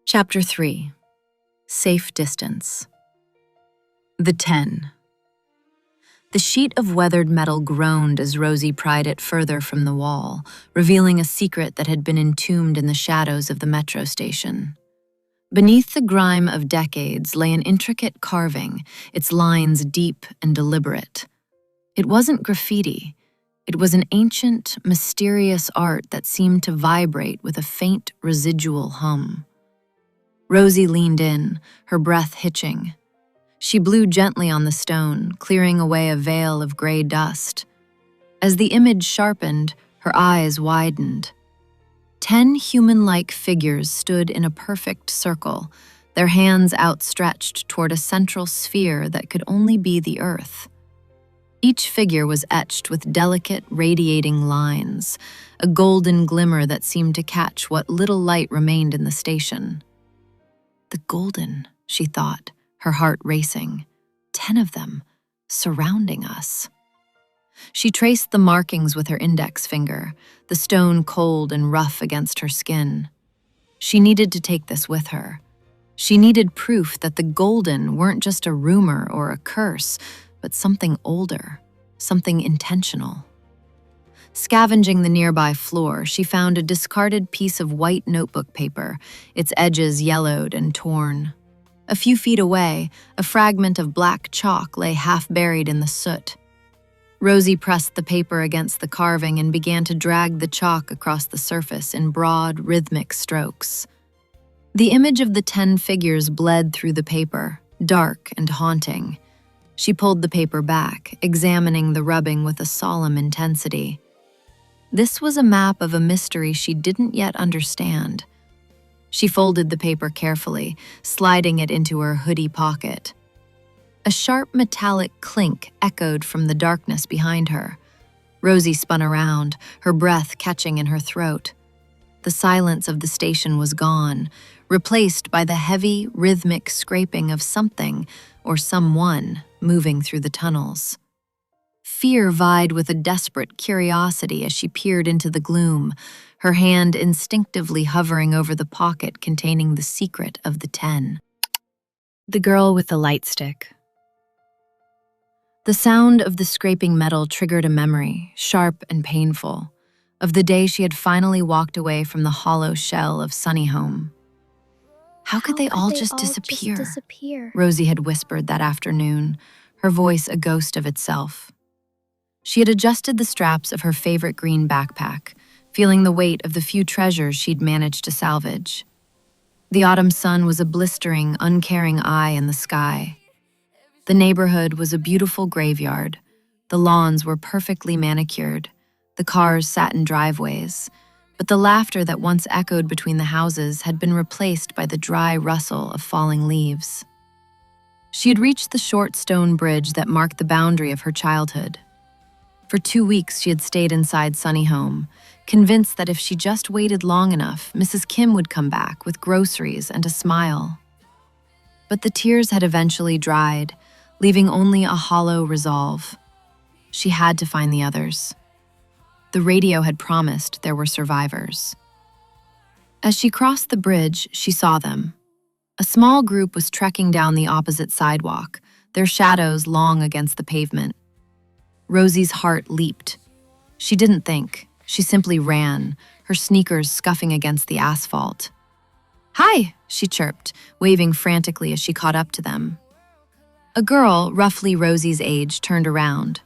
Chapter 3. Safe Distance. The 10. The sheet of weathered metal groaned as Rosie pried it further from the wall, revealing a secret that had been entombed in the shadows of the metro station. Beneath the grime of decades lay an intricate carving, its lines deep and deliberate. It wasn't graffiti. It was an ancient, mysterious art that seemed to vibrate with a faint, residual hum. Rosie leaned in, her breath hitching. She blew gently on the stone, clearing away a veil of gray dust. As the image sharpened, her eyes widened. 10 human-like figures stood in a perfect circle, their hands outstretched toward a central sphere that could only be the earth. Each figure was etched with delicate, radiating lines, a golden glimmer that seemed to catch what little light remained in the station. The golden, she thought, her heart racing. 10 of them, surrounding us. She traced the markings with her index finger, the stone cold and rough against her skin. She needed to take this with her. She needed proof that the golden weren't just a rumor or a curse, but something older, something intentional. Scavenging the nearby floor, she found a discarded piece of white notebook paper, its edges yellowed and torn. A few feet away, a fragment of black chalk lay half buried in the soot. Rosie pressed the paper against the carving and began to drag the chalk across the surface in broad, rhythmic strokes. The image of the 10 figures bled through the paper, dark and haunting. She pulled the paper back, examining the rubbing with a solemn intensity. This was a map of a mystery she didn't yet understand. She folded the paper carefully, sliding it into her hoodie pocket. A sharp metallic clink echoed from the darkness behind her. Rosie spun around, her breath catching in her throat. The silence of the station was gone, replaced by the heavy, rhythmic scraping of something or someone moving through the tunnels. Fear vied with a desperate curiosity as she peered into the gloom, her hand instinctively hovering over the pocket containing the secret of the 10. The girl with the light stick. The sound of the scraping metal triggered a memory, sharp and painful, of the day she had finally walked away from the hollow shell of Sunny Home. How could they all just disappear? Rosie had whispered that afternoon, her voice a ghost of itself. She had adjusted the straps of her favorite green backpack, feeling the weight of the few treasures she'd managed to salvage. The autumn sun was a blistering, uncaring eye in the sky. The neighborhood was a beautiful graveyard. The lawns were perfectly manicured. The cars sat in driveways. But the laughter that once echoed between the houses had been replaced by the dry rustle of falling leaves. She had reached the short stone bridge that marked the boundary of her childhood. For 2 weeks, she had stayed inside Sunny Home, convinced that if she just waited long enough, Mrs. Kim would come back with groceries and a smile. But the tears had eventually dried, leaving only a hollow resolve. She had to find the others. The radio had promised there were survivors. As she crossed the bridge, she saw them. A small group was trekking down the opposite sidewalk, their shadows long against the pavement. Rosie's heart leaped. She didn't think. She simply ran, her sneakers scuffing against the asphalt. "Hi," she chirped, waving frantically as she caught up to them. A girl, roughly Rosie's age, turned around.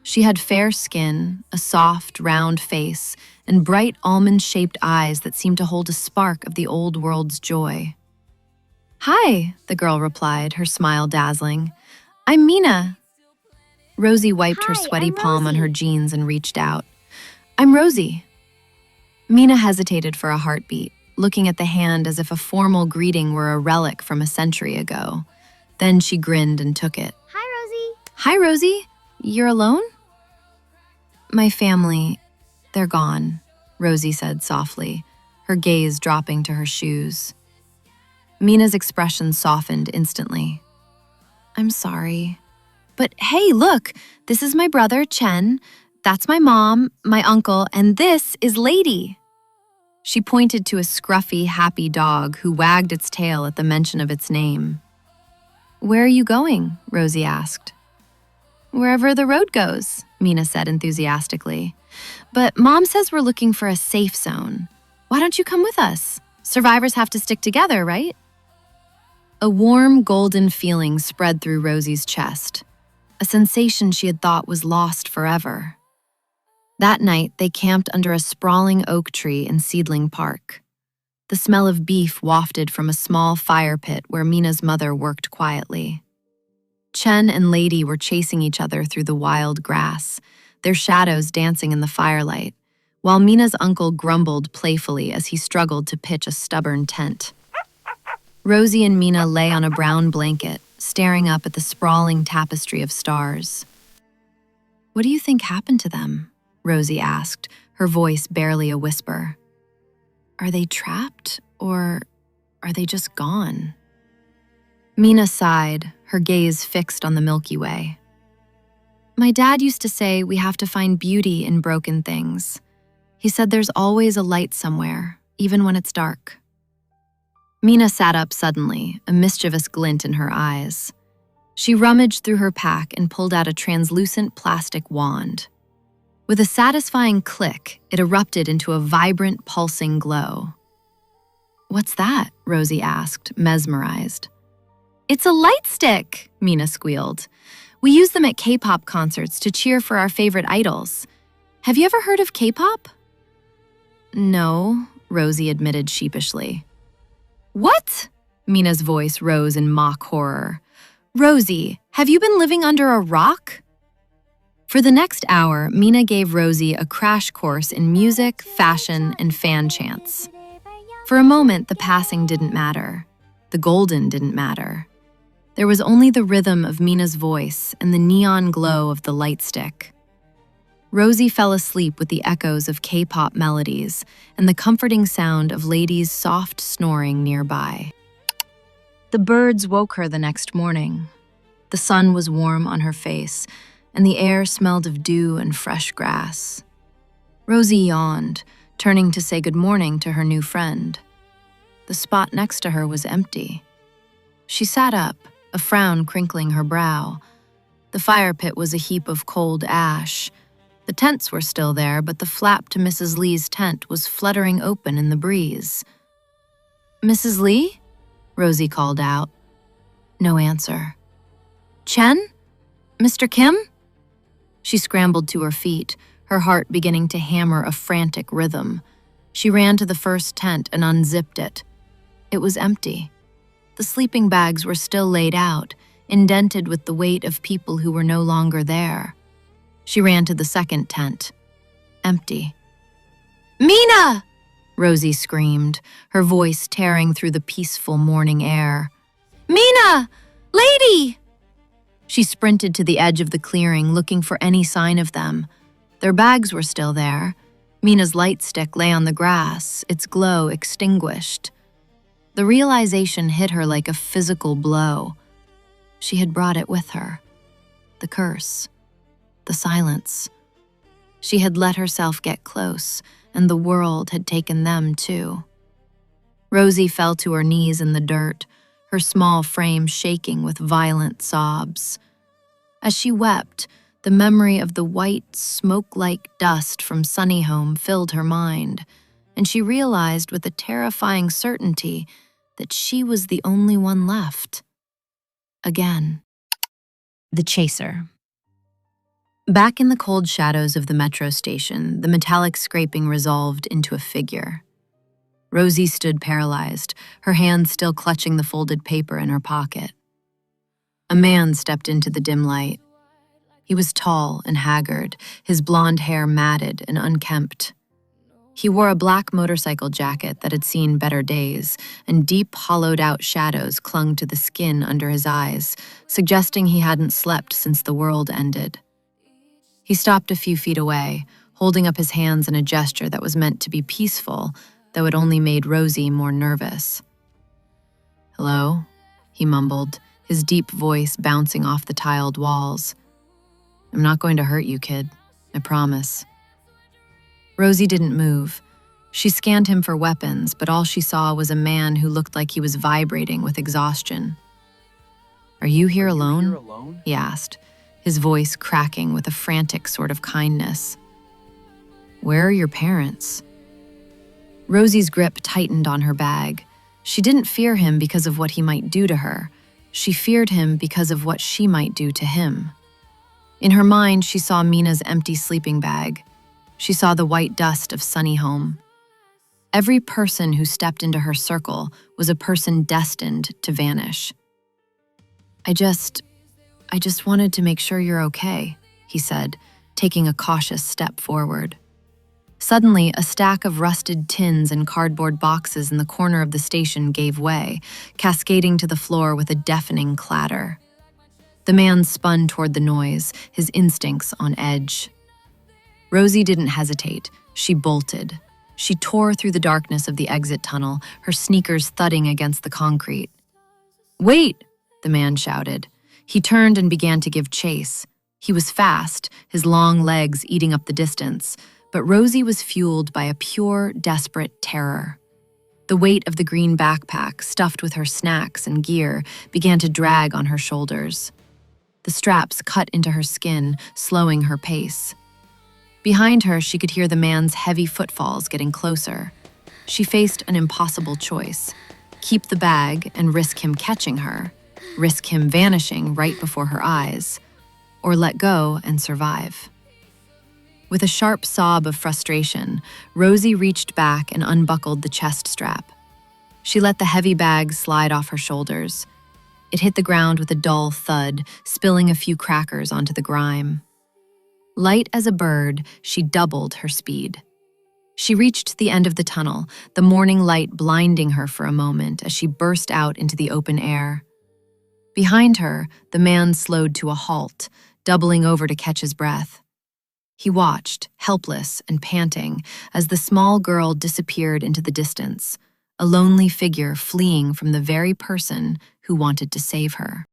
She had fair skin, a soft, round face, and bright almond-shaped eyes that seemed to hold a spark of the old world's joy. "Hi," the girl replied, her smile dazzling. "I'm Mina." Rosie wiped her sweaty palm on her jeans and reached out. "I'm Rosie." Mina hesitated for a heartbeat, looking at the hand as if a formal greeting were a relic from a century ago. Then she grinned and took it. Hi, Rosie. "Hi, Rosie. You're alone?" "My family, they're gone," Rosie said softly, her gaze dropping to her shoes. Mina's expression softened instantly. "I'm sorry. But hey, look, this is my brother, Chen. That's my mom, my uncle, and this is Lady." She pointed to a scruffy, happy dog who wagged its tail at the mention of its name. "Where are you going?" Rosie asked. "Wherever the road goes," Mina said enthusiastically. "But Mom says we're looking for a safe zone. Why don't you come with us? Survivors have to stick together, right?" A warm, golden feeling spread through Rosie's chest, a sensation she had thought was lost forever. That night, they camped under a sprawling oak tree in Seedling Park. The smell of beef wafted from a small fire pit where Mina's mother worked quietly. Chen and Lady were chasing each other through the wild grass, their shadows dancing in the firelight, while Mina's uncle grumbled playfully as he struggled to pitch a stubborn tent. Rosie and Mina lay on a brown blanket, staring up at the sprawling tapestry of stars. "What do you think happened to them?" Rosie asked, her voice barely a whisper. "Are they trapped, or are they just gone?" Mina sighed, her gaze fixed on the Milky Way. "My dad used to say we have to find beauty in broken things. He said there's always a light somewhere, even when it's dark." Mina sat up suddenly, a mischievous glint in her eyes. She rummaged through her pack and pulled out a translucent plastic wand. With a satisfying click, it erupted into a vibrant, pulsing glow. "What's that?" Rosie asked, mesmerized. "It's a light stick," Mina squealed. "We use them at K-pop concerts to cheer for our favorite idols. Have you ever heard of K-pop?" "No," Rosie admitted sheepishly. "What?" Mina's voice rose in mock horror. "Rosie, have you been living under a rock?" For the next hour, Mina gave Rosie a crash course in music, fashion, and fan chants. For a moment, the passing didn't matter. The golden didn't matter. There was only the rhythm of Mina's voice and the neon glow of the light stick. Rosie fell asleep with the echoes of K-pop melodies and the comforting sound of Lady's soft snoring nearby. The birds woke her the next morning. The sun was warm on her face, and the air smelled of dew and fresh grass. Rosie yawned, turning to say good morning to her new friend. The spot next to her was empty. She sat up, a frown crinkling her brow. The fire pit was a heap of cold ash. The tents were still there, but the flap to Mrs. Lee's tent was fluttering open in the breeze. "Mrs. Lee?" Rosie called out. No answer. "Chen? Mr. Kim?" She scrambled to her feet, her heart beginning to hammer a frantic rhythm. She ran to the first tent and unzipped it. It was empty. The sleeping bags were still laid out, indented with the weight of people who were no longer there. She ran to the second tent. Empty. "Mina!" Rosie screamed, her voice tearing through the peaceful morning air. "Mina! Lady!" She sprinted to the edge of the clearing, looking for any sign of them. Their bags were still there. Mina's light stick lay on the grass, its glow extinguished. The realization hit her like a physical blow. She had brought it with her. The curse. The silence. She had let herself get close, and the world had taken them too. Rosie fell to her knees in the dirt, her small frame shaking with violent sobs. As she wept, the memory of the white, smoke-like dust from Sunny Home filled her mind, and she realized with a terrifying certainty that she was the only one left. Again. The Chaser. Back in the cold shadows of the metro station, the metallic scraping resolved into a figure. Rosie stood paralyzed, her hands still clutching the folded paper in her pocket. A man stepped into the dim light. He was tall and haggard, his blonde hair matted and unkempt. He wore a black motorcycle jacket that had seen better days, and deep, hollowed-out shadows clung to the skin under his eyes, suggesting he hadn't slept since the world ended. He stopped a few feet away, holding up his hands in a gesture that was meant to be peaceful, though it only made Rosie more nervous. "Hello?" he mumbled, his deep voice bouncing off the tiled walls. "I'm not going to hurt you, kid. I promise." Rosie didn't move. She scanned him for weapons, but all she saw was a man who looked like he was vibrating with exhaustion. "Are you here alone?" he asked, his voice cracking with a frantic sort of kindness. "Where are your parents?" Rosie's grip tightened on her bag. She didn't fear him because of what he might do to her. She feared him because of what she might do to him. In her mind, she saw Mina's empty sleeping bag. She saw the white dust of Sunny home. Every person who stepped into her circle was a person destined to vanish. I just wanted to make sure you're okay," he said, taking a cautious step forward. Suddenly, a stack of rusted tins and cardboard boxes in the corner of the station gave way, cascading to the floor with a deafening clatter. The man spun toward the noise, his instincts on edge. Rosie didn't hesitate. She bolted. She tore through the darkness of the exit tunnel, her sneakers thudding against the concrete. "Wait!" the man shouted. He turned and began to give chase. He was fast, his long legs eating up the distance, but Rosie was fueled by a pure, desperate terror. The weight of the green backpack, stuffed with her snacks and gear, began to drag on her shoulders. The straps cut into her skin, slowing her pace. Behind her, she could hear the man's heavy footfalls getting closer. She faced an impossible choice: keep the bag and risk him catching her, risk him vanishing right before her eyes, or let go and survive. With a sharp sob of frustration, Rosie reached back and unbuckled the chest strap. She let the heavy bag slide off her shoulders. It hit the ground with a dull thud, spilling a few crackers onto the grime. Light as a bird, she doubled her speed. She reached the end of the tunnel, the morning light blinding her for a moment as she burst out into the open air. Behind her, the man slowed to a halt, doubling over to catch his breath. He watched, helpless and panting, as the small girl disappeared into the distance, a lonely figure fleeing from the very person who wanted to save her.